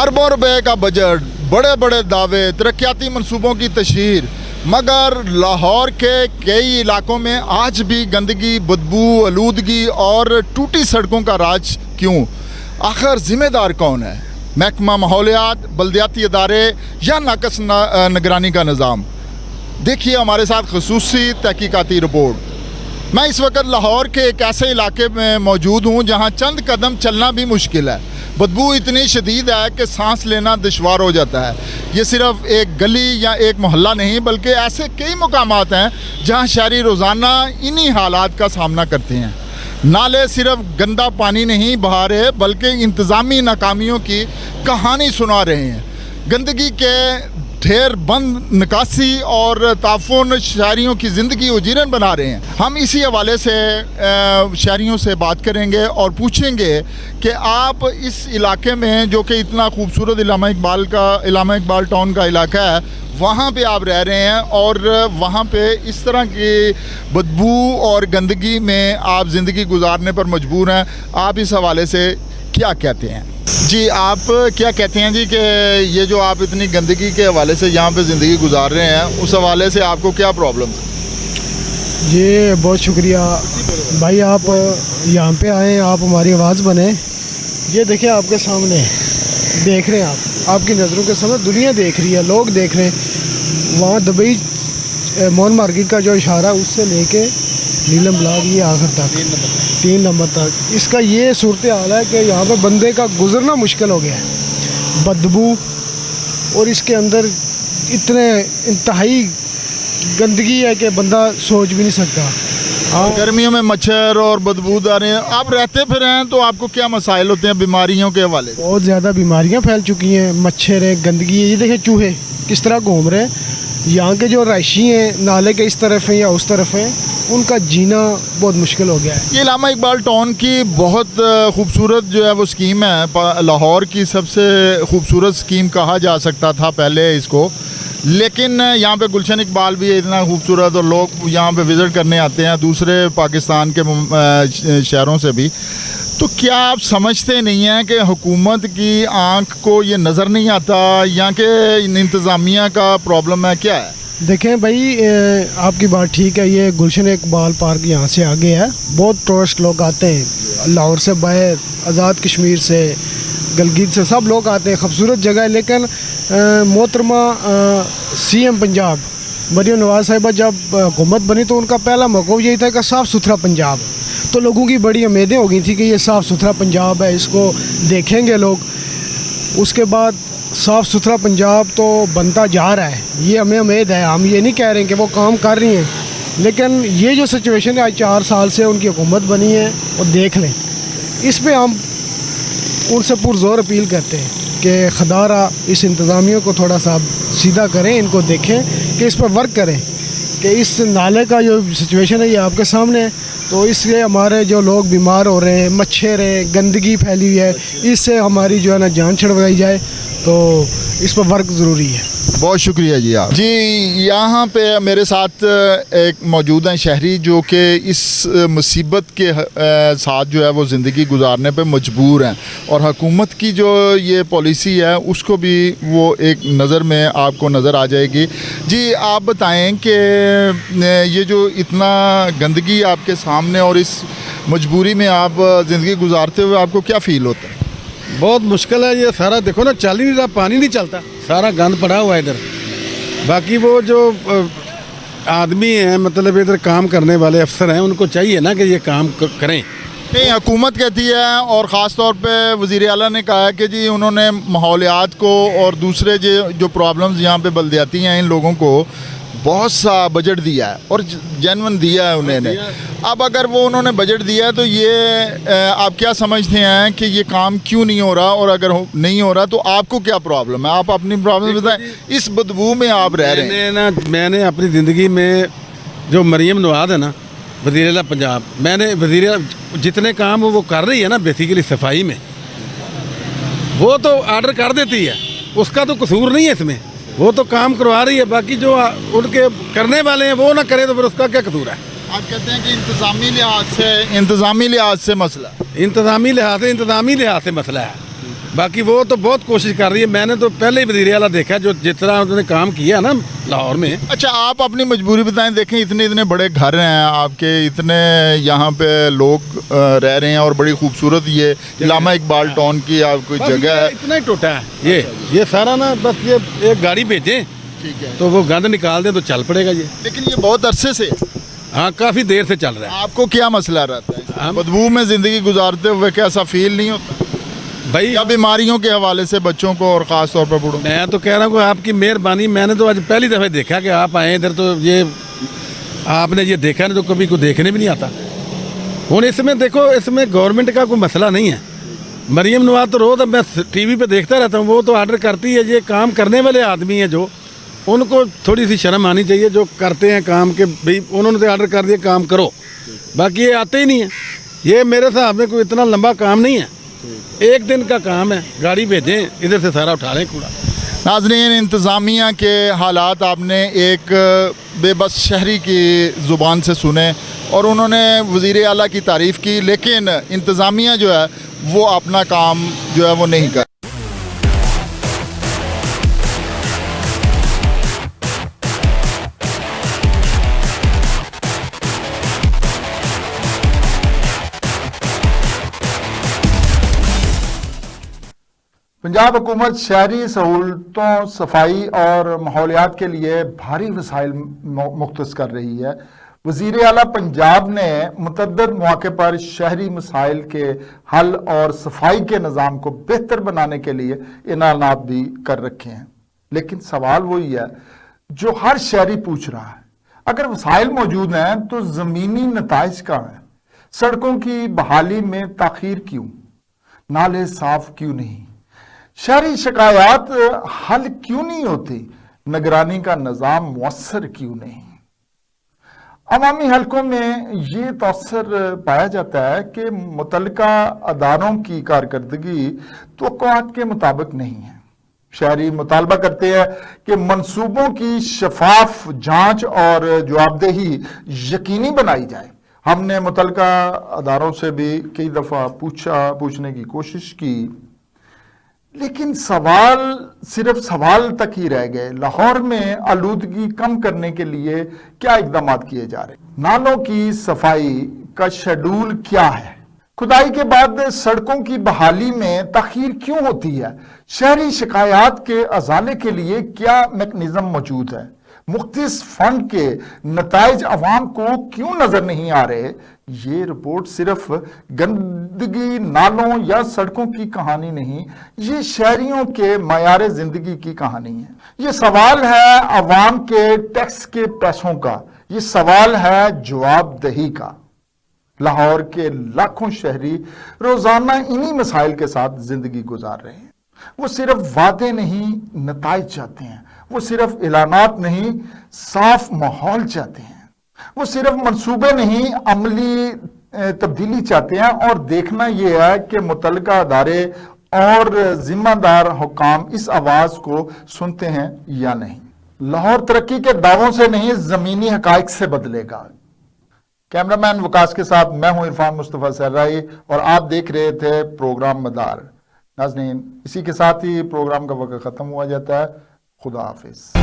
अरबों रुपए का बजट, बड़े बड़े दावे, तरक्याती मंसूबों की तशहीर, मगर लाहौर के कई इलाकों में आज भी गंदगी, बदबू, आलूदगी और टूटी सड़कों का राज क्यों? आखिर ज़िम्मेदार कौन है? महकमा माहौलियात, बल्दियाती इदारे या नाकस निगरानी का निज़ाम? देखिए हमारे साथ ख़ुसूसी तहकीकाती रिपोर्ट। मैं इस वक्त लाहौर के एक ऐसे इलाके में मौजूद हूँ जहाँ चंद कदम चलना भी मुश्किल है। बदबू इतनी शदीद है कि सांस लेना दुश्वार हो जाता है। ये सिर्फ एक गली या एक मोहल्ला नहीं, बल्कि ऐसे कई मुकामात हैं जहाँ शहरी रोज़ाना इन्हीं हालात का सामना करते हैं। नाले सिर्फ गंदा पानी नहीं बहा रहे, बल्कि इंतज़ामी नाकामियों की कहानी सुना रहे हैं। गंदगी के ढेर, बंद निकासी और ताफुन शहरियों की ज़िंदगी उजीरन बना रहे हैं। हम इसी हवाले से शहरियों से बात करेंगे और पूछेंगे कि आप इस इलाके में, जो कि इतना खूबसूरत इलामा इकबाल टाउन का इलाका है, वहाँ पे आप रह रहे हैं और वहाँ पे इस तरह की बदबू और गंदगी में आप ज़िंदगी गुजारने पर मजबूर हैं। आप इस हवाले से क्या कहते हैं? जी, आप क्या कहते हैं जी कि ये जो आप इतनी गंदगी के हवाले से यहाँ पे ज़िंदगी गुजार रहे हैं, उस हवाले से आपको क्या प्रॉब्लम है? जी बहुत शुक्रिया भाई, आप यहाँ पे आए, आप हमारी आवाज़ बने। ये देखिए आपके सामने देख रहे हैं आपकी नज़रों के सामने दुनिया देख रही है, लोग देख रहे हैं। वहाँ दुबई मॉन मार्केट का जो इशारा है उससे लेके नीलम ब्लॉक ये आखिर तक 3 नंबर तक, इसका ये सूरत हाल है कि यहाँ पे बंदे का गुजरना मुश्किल हो गया है। बदबू और इसके अंदर इतने इंतहाई गंदगी है कि बंदा सोच भी नहीं सकता। गर्मियों में मच्छर और बदबूदार हैं। आप रहते फिर हैं तो आपको क्या मसाइल होते हैं बीमारियों के हवाले? बहुत ज़्यादा बीमारियाँ फैल चुकी हैं, मच्छर है, गंदगी है। ये देखिए चूहे किस तरह घूम रहे हैं। यहाँ के जो रहायशी हैं नाले के इस तरफ हैं या उस तरफ हैं, उनका जीना बहुत मुश्किल हो गया है। ये इलामा इकबाल टाउन की बहुत खूबसूरत जो है वो स्कीम है, लाहौर की सबसे खूबसूरत स्कीम कहा जा सकता था पहले इसको, लेकिन यहाँ पे गुलशन इकबाल भी है इतना खूबसूरत और लोग यहाँ पे विज़िट करने आते हैं दूसरे पाकिस्तान के शहरों से भी। तो क्या आप समझते नहीं हैं कि हुकूमत की आंख को ये नज़र नहीं आता या कि इंतज़ामिया का प्रॉब्लम है, क्या है? देखें भाई, आपकी बात ठीक है। ये गुलशन इकबाल पार्क यहाँ से आगे है। बहुत टूरिस्ट लोग आते हैं लाहौर से, बाहर आज़ाद कश्मीर से, गलगित से, सब लोग आते हैं। खूबसूरत जगह है। लेकिन मोहतरमा CM पंजाब मरियम नवाज़ साहिबा जब हुकूमत बनी तो उनका पहला मौक़िफ़ यही था कि साफ़ सुथरा पंजाब। तो लोगों की बड़ी उम्मीदें हो गई थी कि ये साफ़ सुथरा पंजाब है, इसको देखेंगे लोग। उसके बाद साफ़ सुथरा पंजाब तो बनता जा रहा है, ये हमें उम्मीद है। हम ये नहीं कह रहे हैं कि वो काम कर रही हैं, लेकिन ये जो सिचुएशन है आज 4 साल से उनकी हुकूमत बनी है और देख लें, इस पे हम उनसे पुरज़ोर अपील करते हैं कि खुदारा इस इंतज़ामिया को थोड़ा सा सीधा करें, इनको देखें कि इस पर वर्क करें कि इस नाले का जो सिचुएशन है ये आपके सामने है। तो इससे हमारे जो लोग बीमार हो रहे हैं, मच्छर है, गंदगी फैली हुई है, इससे हमारी जो है ना जान छुड़वाई जाए, तो इस पर वर्क ज़रूरी है। बहुत शुक्रिया जी आप। जी, यहाँ पे मेरे साथ एक मौजूद हैं शहरी जो कि इस मुसीबत के साथ जो है वो ज़िंदगी गुजारने पे मजबूर हैं और हुकूमत की जो ये पॉलिसी है उसको भी वो एक नज़र में आपको नज़र आ जाएगी। जी, आप बताएं कि ये जो इतना गंदगी आपके सामने और इस मजबूरी में आप ज़िंदगी गुजारते हुए आपको क्या फ़ील होता है? बहुत मुश्किल है। ये सारा देखो ना, चल ही नहीं रहा, पानी नहीं चलता, सारा गंद पड़ा हुआ है इधर। बाकी वो जो आदमी हैं, मतलब इधर काम करने वाले अफसर हैं, उनको चाहिए ना कि ये काम करें। नहीं, हुकूमत कहती है और ख़ास तौर पे वज़ीर आला ने कहा है कि जी उन्होंने माहौलियात को और दूसरे जो प्रॉब्लम्स यहाँ पे बल्दियाती हैं इन लोगों को बहुत सा बजट दिया है और जेन्युइन दिया है उन्होंने। अब अगर वो उन्होंने बजट दिया है तो ये आप क्या समझते हैं कि ये काम क्यों नहीं हो रहा, और अगर नहीं हो रहा तो आपको क्या प्रॉब्लम है? आप अपनी प्रॉब्लम बताएं। इस बदबू में आप रह रहे हैं। मैंने अपनी ज़िंदगी में जो मरियम नवाज़ है ना, वज़ीर आला पंजाब, मैंने वज़ीर जितने काम वो कर रही है ना बेसिकली सफाई में, वो तो आर्डर कर देती है, उसका तो कसूर नहीं है इसमें, वो तो काम करवा रही है। बाकी जो उनके करने वाले हैं वो ना करे तो फिर उसका क्या कसूर है? आप कहते हैं कि इंतज़ामी लिहाज से मसला, इंतज़ामी लिहाज से मसला है। बाकी वो तो बहुत कोशिश कर रही है। मैंने तो पहले ही वज़ीर आला देखा जो जिस तरह उन्होंने काम किया ना लाहौर में। अच्छा, आप अपनी मजबूरी बताएं। देखें, इतने इतने बड़े घर हैं आपके, इतने यहाँ पे लोग रह रहे हैं और बड़ी खूबसूरत ये इलामा इकबाल टाउन की आपकी बस जगह ये है। इतना ही टूटा है ये सारा ना, बस ये एक गाड़ी भेजें ठीक है, तो वो गंद निकाल दें तो चल पड़ेगा ये। लेकिन ये बहुत अरसे से हाँ, काफ़ी देर से चल रहा है। आपको क्या मसला रहता है? हम- बदबू में ज़िंदगी गुजारते हुए क्या ऐसा फील नहीं होता? भाई या बीमारियों के हवाले से बच्चों को और ख़ास तौर पर बूढ़ों को? मैं तो कह रहा हूँ कि आपकी मेहरबानी। मैंने तो आज पहली दफ़ा देखा कि आप आए इधर, तो ये आपने ये देखा नहीं तो कभी को देखने भी नहीं आता। हूँ इसमें देखो, इसमें गवर्नमेंट का कोई मसला नहीं है। मरीम नवाज तो रोज़ मैं टीवी पे देखता रहता हूँ, वो तो ऑर्डर करती है। ये काम करने वाले आदमी हैं जो, उनको थोड़ी सी शर्म आनी चाहिए जो करते हैं काम के, भाई उन्होंने तो ऑर्डर कर दिया काम करो, बाकी ये आते ही नहीं है। ये मेरे हिसाब में कोई इतना लंबा काम नहीं है, एक दिन का काम है। गाड़ी भेजें इधर से सारा उठा लें कूड़ा। नाज़रीन, इंतज़ामिया के हालात आपने एक बेबस शहरी की ज़ुबान से सुने और उन्होंने वज़ीर आला की तारीफ़ की, लेकिन इंतज़ामिया जो है वो अपना काम जो है वो नहीं कर। पंजाब हुकूमत शहरी सहूलतों, सफाई और माहौलियात के लिए भारी वसाइल मुख्तस कर रही है। वज़ीर आला पंजाब ने मुतअद्दिद मौके पर शहरी मसाइल के हल और सफाई के निज़ाम को बेहतर बनाने के लिए इनामात भी कर रखे हैं। लेकिन सवाल वही है जो हर शहरी पूछ रहा है, अगर वसाइल मौजूद हैं तो ज़मीनी नताइज कहाँ हैं? सड़कों की बहाली में ताख़ीर क्यों? नाले साफ क्यों नहीं? शहरी शिकायत हल क्यों नहीं होती? निगरानी का निज़ाम मुअस्सर क्यों नहीं? अवामी हलकों में ये तअस्सुर पाया जाता है कि मुतल्लिका अदारों की कारकर्दगी तवक्कुआत के मुताबिक नहीं है। शहरी मुतालबा करते हैं कि मंसूबों की शफाफ जांच और जवाबदेही यकीनी बनाई जाए। हमने मुतल्लिका अदारों से भी कई दफ़ा पूछने की कोशिश की, लेकिन सवाल सिर्फ सवाल तक ही रह गए। लाहौर में आलूदगी कम करने के लिए क्या इकदाम किए जा रहे? नालों की सफाई का शेड्यूल क्या है? खुदाई के बाद सड़कों की बहाली में ताख़ीर क्यों होती है? शहरी शिकायत के अजाले के लिए क्या मैकेनिज्म मौजूद है? मुख्तलिफ फंड के नताइज अवाम को क्यों नजर नहीं आ रहे? ये रिपोर्ट सिर्फ गंदगी, नालों या सड़कों की कहानी नहीं, ये शहरियों के मयार जिंदगी की कहानी है। ये सवाल है अवाम के टैक्स के पैसों का, ये सवाल है जवाबदेही का। लाहौर के लाखों शहरी रोजाना इन्हीं मसाइल के साथ जिंदगी गुजार रहे हैं। वो सिर्फ वादे नहीं, नताइज चाहते हैं। वो सिर्फ ऐलानात नहीं, साफ माहौल चाहते हैं। वो सिर्फ मंसूबे नहीं, अमली तब्दीली चाहते हैं। और देखना यह है कि मुतल्लिका अदारे और जिम्मेदार हुकाम इस आवाज को सुनते हैं या नहीं। लाहौर तरक्की के दावों से नहीं, जमीनी हकाइक से बदलेगा। कैमरामैन वकास के साथ मैं हूं इरफान मुस्तफा सरराई और आप देख रहे थे प्रोग्राम मदार। नाज़रीन, इसी के साथ ही प्रोग्राम का वक्त खत्म हुआ जाता है। खुदा हाफिज।